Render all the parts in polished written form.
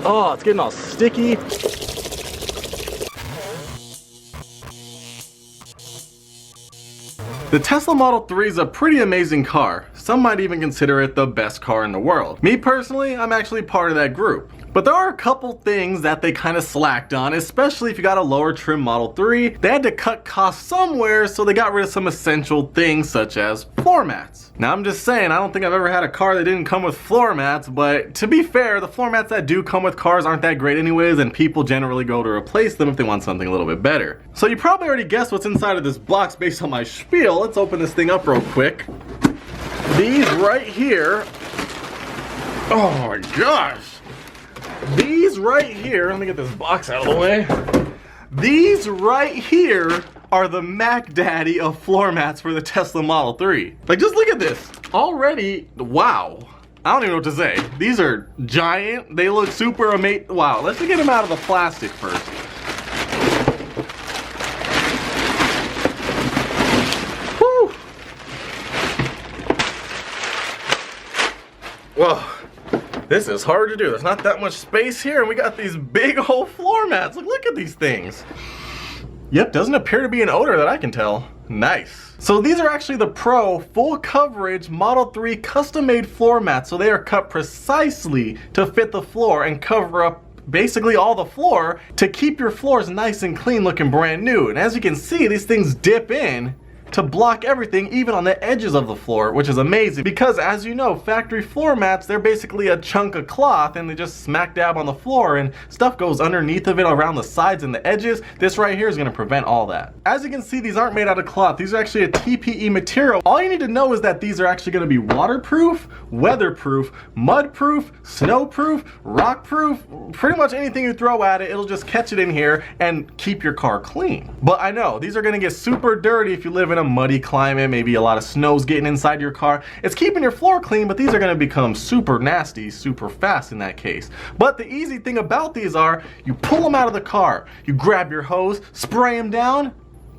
Oh, it's getting all sticky. The Tesla Model 3 is a pretty amazing car. Some might even consider it the best car in the world. Me personally, I'm actually part of that group. But there are a couple things that they kind of slacked on, especially if you got a lower trim Model 3. They had to cut costs somewhere, so they got rid of some essential things such as floor mats. Now I'm just saying, I don't think I've ever had a car that didn't come with floor mats, but to be fair, the floor mats that do come with cars aren't that great anyways, and people generally go to replace them if they want something a little bit better. So you probably already guessed what's inside of this box based on my spiel. Let's open this thing up real quick. These right here, oh my gosh. These right here, let me get this box out of the way. These right here are the Mac Daddy of floor mats for the Tesla Model 3. Like, just look at this. Already, wow. I don't even know what to say. These are giant. They look super amazing. Wow, let's get them out of the plastic first. Woo. Whoa. This is hard to do. There's not that much space here, and we got these big old floor mats. Look at these things. Yep, doesn't appear to be an odor that I can tell. Nice. So these are actually the Pro full coverage Model 3 custom made floor mats. So they are cut precisely to fit the floor and cover up basically all the floor to keep your floors nice and clean, looking brand new. And as you can see, these things dip in to block everything, even on the edges of the floor, which is amazing because, as you know, factory floor mats, they're basically a chunk of cloth and they just smack dab on the floor and stuff goes underneath of it around the sides and the edges. This right here is going to prevent all that. As you can see, these aren't made out of cloth. These are actually a TPE material. All you need to know is that these are actually going to be waterproof, weatherproof, mudproof, snowproof, rockproof, pretty much anything you throw at it, it'll just catch it in here and keep your car clean. But I know, these are going to get super dirty if you live in a muddy climate, maybe a lot of snow's getting inside your car. It's keeping your floor clean, but these are going to become super nasty super fast in that case. But the easy thing about these are, you pull them out of the car, you grab your hose, spray them down,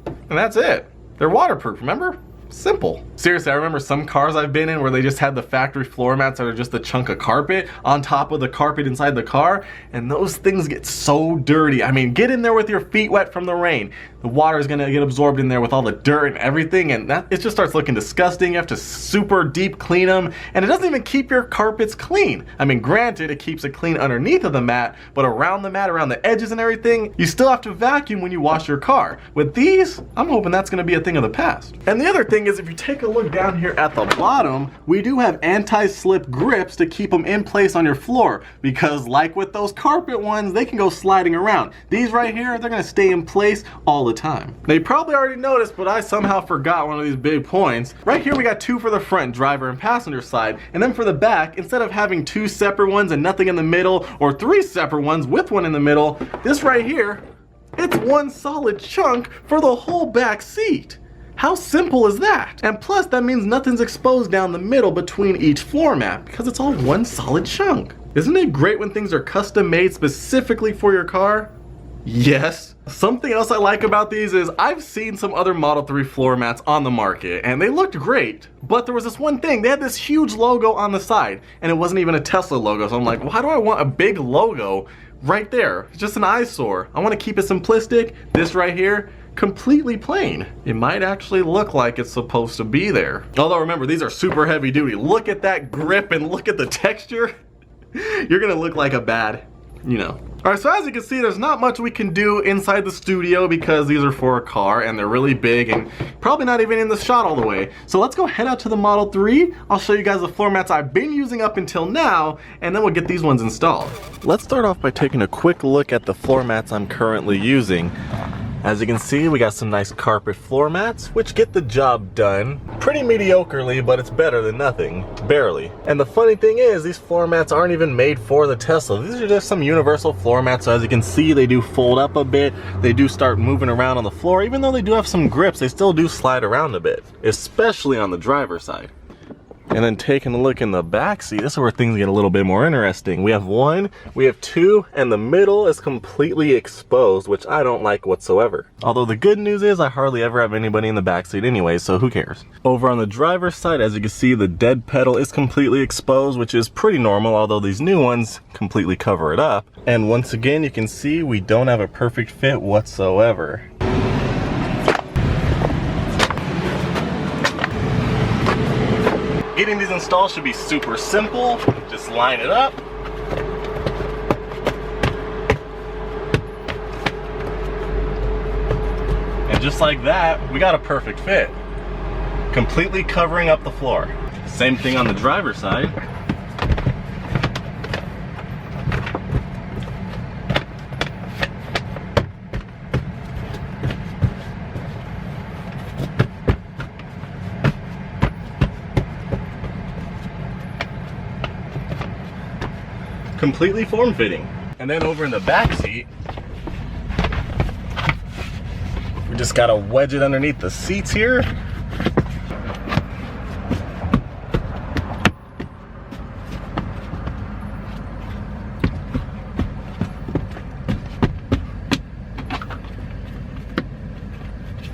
and that's it. They're waterproof, remember? Simple. Seriously, I remember some cars I've been in where they just had the factory floor mats that are just a chunk of carpet on top of the carpet inside the car, and those things get so dirty. I mean, get in there with your feet wet from the rain. The water is gonna get absorbed in there with all the dirt and everything, and it just starts looking disgusting. You have to super deep clean them, and it doesn't even keep your carpets clean. I mean, granted, it keeps it clean underneath of the mat, but around the mat, around the edges and everything, you still have to vacuum when you wash your car. With these, I'm hoping that's gonna be a thing of the past. And the other thing is, if you take a look down here at the bottom, we do have anti-slip grips to keep them in place on your floor, because like with those carpet ones, they can go sliding around. These right here, they're gonna stay in place all the time. Now you probably already noticed, but I somehow forgot one of these big points. Right here we got two for the front, driver and passenger side, and then for the back, instead of having two separate ones and nothing in the middle, or three separate ones with one in the middle, this right here, it's one solid chunk for the whole back seat. How simple is that? And plus, that means nothing's exposed down the middle between each floor mat because it's all one solid chunk. Isn't it great when things are custom made specifically for your car? Yes. Something else I like about these is I've seen some other Model 3 floor mats on the market and they looked great, but there was this one thing. They had this huge logo on the side and it wasn't even a Tesla logo. So I'm like, why do I want a big logo right there? It's just an eyesore. I want to keep it simplistic. This right here, completely plain. It might actually look like it's supposed to be there. Although remember, these are super heavy duty. Look at that grip and look at the texture. You're gonna look like a bad, you know. Alright, so as you can see, there's not much we can do inside the studio because these are for a car and they're really big and probably not even in the shot all the way. So let's go head out to the Model 3. I'll show you guys the floor mats I've been using up until now, and then we'll get these ones installed. Let's start off by taking a quick look at the floor mats I'm currently using. As you can see, we got some nice carpet floor mats, which get the job done pretty mediocrely, but it's better than nothing, barely. And the funny thing is, these floor mats aren't even made for the Tesla. These are just some universal floor mats, so as you can see, they do fold up a bit. They do start moving around on the floor. Even though they do have some grips, they still do slide around a bit, especially on the driver's side. And then taking a look in the back seat, this is where things get a little bit more interesting. We have 1, we have 2, and the middle is completely exposed, which I don't like whatsoever. Although the good news is I hardly ever have anybody in the back seat anyway, so who cares? Over on the driver's side, as you can see, the dead pedal is completely exposed, which is pretty normal, although these new ones completely cover it up. And once again, you can see we don't have a perfect fit whatsoever. Getting these installed should be super simple. Just line it up. And just like that, we got a perfect fit. Completely covering up the floor. Same thing on the driver's side. Completely form-fitting. And then over in the back seat, we just gotta wedge it underneath the seats here.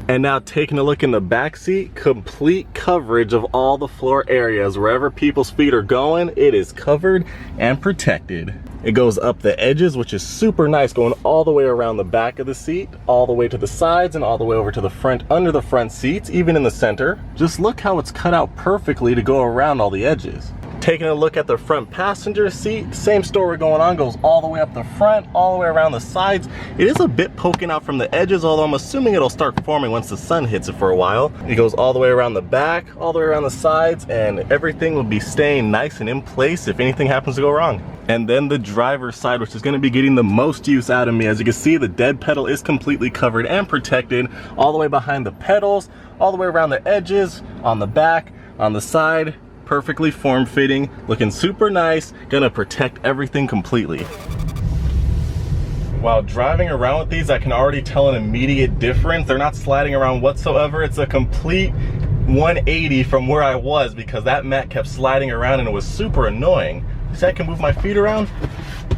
And now taking a look in the back seat, complete coverage of all the floor areas. Wherever people's feet are going, it is covered and protected. It goes up the edges, which is super nice, going all the way around the back of the seat, all the way to the sides, and all the way over to the front, under the front seats, even in the center. Just look how it's cut out perfectly to go around all the edges. Taking a look at the front passenger seat, same story going on, goes all the way up the front, all the way around the sides. It is a bit poking out from the edges, although I'm assuming it'll start forming once the sun hits it for a while. It goes all the way around the back, all the way around the sides, and everything will be staying nice and in place if anything happens to go wrong. And then the driver's side, which is going to be getting the most use out of me. As you can see, the dead pedal is completely covered and protected, all the way behind the pedals, all the way around the edges, on the back, on the side. Perfectly form-fitting, looking super nice, gonna protect everything completely. While driving around with these, I can already tell an immediate difference. They're not sliding around whatsoever. It's a complete 180 from where I was, because that mat kept sliding around and it was super annoying. See, I can move my feet around.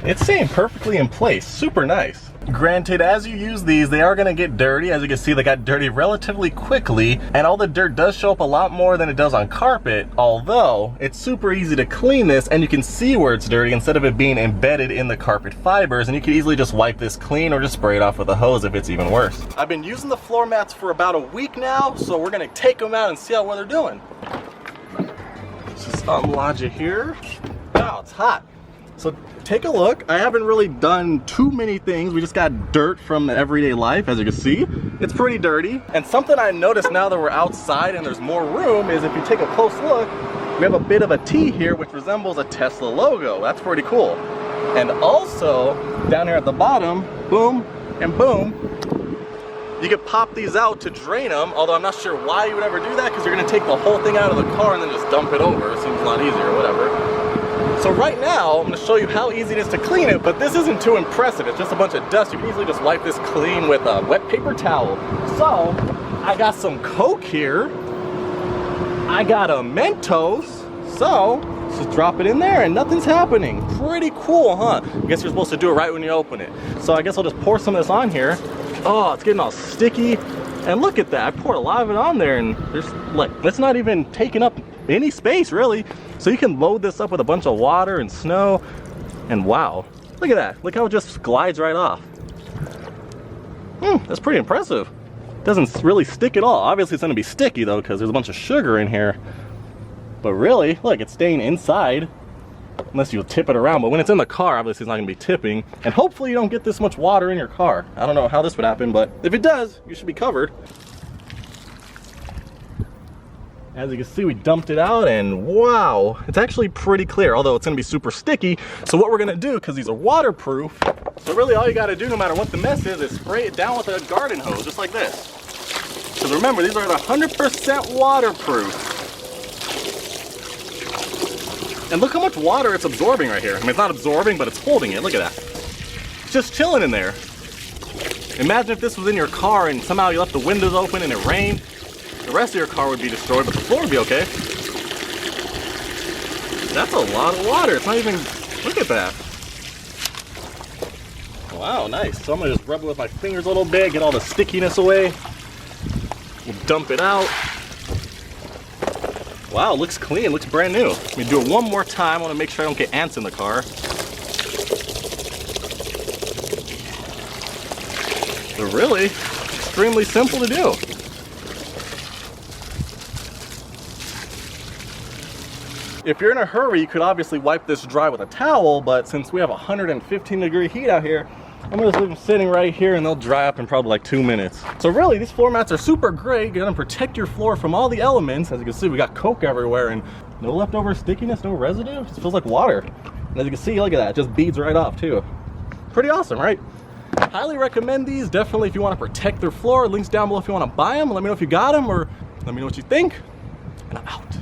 It's staying perfectly in place, super nice. Granted, as you use these, they are gonna get dirty. As you can see, they got dirty relatively quickly, and all the dirt does show up a lot more than it does on carpet, although it's super easy to clean this, and you can see where it's dirty instead of it being embedded in the carpet fibers, and you can easily just wipe this clean or just spray it off with a hose if it's even worse. I've been using the floor mats for about a week now, so we're gonna take them out and see how well they're doing. Let's just unlodge it here. Wow, it's hot. So take a look. I haven't really done too many things. We just got dirt from everyday life, as you can see. It's pretty dirty. And something I noticed now that we're outside and there's more room is if you take a close look, we have a bit of a T here which resembles a Tesla logo. That's pretty cool. And also, down here at the bottom, boom and boom, you could pop these out to drain them, although I'm not sure why you would ever do that, because you're gonna take the whole thing out of the car and then just dump it over. It seems a lot easier or whatever. So right now, I'm gonna show you how easy it is to clean it, but this isn't too impressive. It's just a bunch of dust. You can easily just wipe this clean with a wet paper towel. So, I got some Coke here. I got a Mentos. So, let's just drop it in there and nothing's happening. Pretty cool, huh? I guess you're supposed to do it right when you open it. So I guess I'll just pour some of this on here. Oh, it's getting all sticky. And look at that, I poured a lot of it on there and there's like, it's not even taking up any space really. So you can load this up with a bunch of water and snow, and wow, look at that. Look how it just glides right off. That's pretty impressive. Doesn't really stick at all. Obviously it's gonna be sticky though, because there's a bunch of sugar in here. But really, look, it's staying inside, unless you tip it around. But when it's in the car, obviously it's not gonna be tipping. And hopefully you don't get this much water in your car. I don't know how this would happen, but if it does, you should be covered. As you can see, we dumped it out and wow, it's actually pretty clear, although it's gonna be super sticky. So what we're gonna do, because these are waterproof, so really all you gotta do no matter what the mess is spray it down with a garden hose, just like this. Because remember, these are 100% waterproof. And look how much water it's absorbing right here. I mean, it's not absorbing, but it's holding it, look at that. It's just chilling in there. Imagine if this was in your car and somehow you left the windows open and it rained. The rest of your car would be destroyed, but the floor would be okay. That's a lot of water. It's not even, look at that. Wow, nice. So I'm gonna just rub it with my fingers a little bit, get all the stickiness away. We'll dump it out. Wow, looks clean, looks brand new. Let me do it one more time. I wanna make sure I don't get ants in the car. But really, extremely simple to do. If you're in a hurry, you could obviously wipe this dry with a towel, but since we have 115-degree heat out here, I'm gonna just leave them sitting right here and they'll dry up in probably like 2 minutes. So really, these floor mats are super great. You're gonna protect your floor from all the elements. As you can see, we got Coke everywhere and no leftover stickiness, no residue. It just feels like water. And as you can see, look at that, it just beads right off too. Pretty awesome, right? Highly recommend these, definitely if you wanna protect their floor. Links down below if you wanna buy them. Let me know if you got them or let me know what you think. And I'm out.